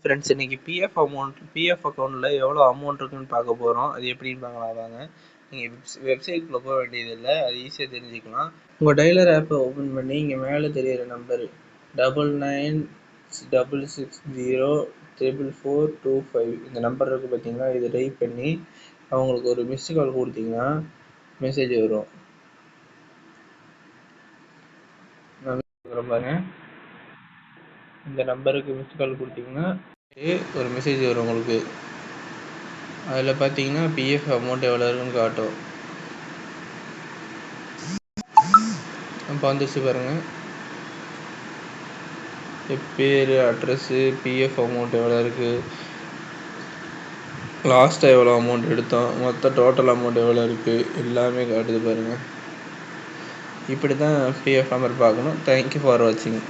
Friends, இன்னைக்கு PF அக்கௌண்ட்டில் எவ்வளோ அமௌண்ட் இருக்குன்னு பார்க்க போகிறோம். அது எப்படின்னு பார்க்கலாம் வாங்க. நீங்கள் வெப்சைட்குள்ளே போக வேண்டியதில்லை, அது ஈஸியாக தெரிஞ்சுக்கலாம். உங்கள் டயலர் ஆப்பை ஓப்பன் பண்ணி இங்கே மேலே தெரியிற நம்பர் 9966044425 இந்த நம்பர் இருக்குது பார்த்தீங்களா, இதை டைப் பண்ணி அவங்களுக்கு ஒரு மிஸ்டு கால் கொடுத்தீங்கன்னா மெசேஜ் வரும். பாருங்க, இந்த நம்பருக்கு மிஸ்டு கால் கொடுத்தீங்கன்னா ஒரு மெசேஜ் வரும் உங்களுக்கு. அதில் பார்த்தீங்கன்னா பிஎஃப் அமௌண்ட் எவ்வளோ இருக்குன்னு காட்டும். இப்போ வந்துச்சு பாருங்கள், பேர், அட்ரஸ்ஸு, பிஎஃப் அமௌண்ட் எவ்வளோ இருக்குது, லாஸ்ட்டாக எவ்வளோ அமௌண்ட் எடுத்தோம், மொத்த டோட்டல் அமௌண்ட் எவ்வளோ இருக்குது, எல்லாமே காட்டுது பாருங்கள். இப்படி தான் பிஎஃப் நம்பர் பார்க்கணும். தேங்க்யூ ஃபார் வாட்சிங்.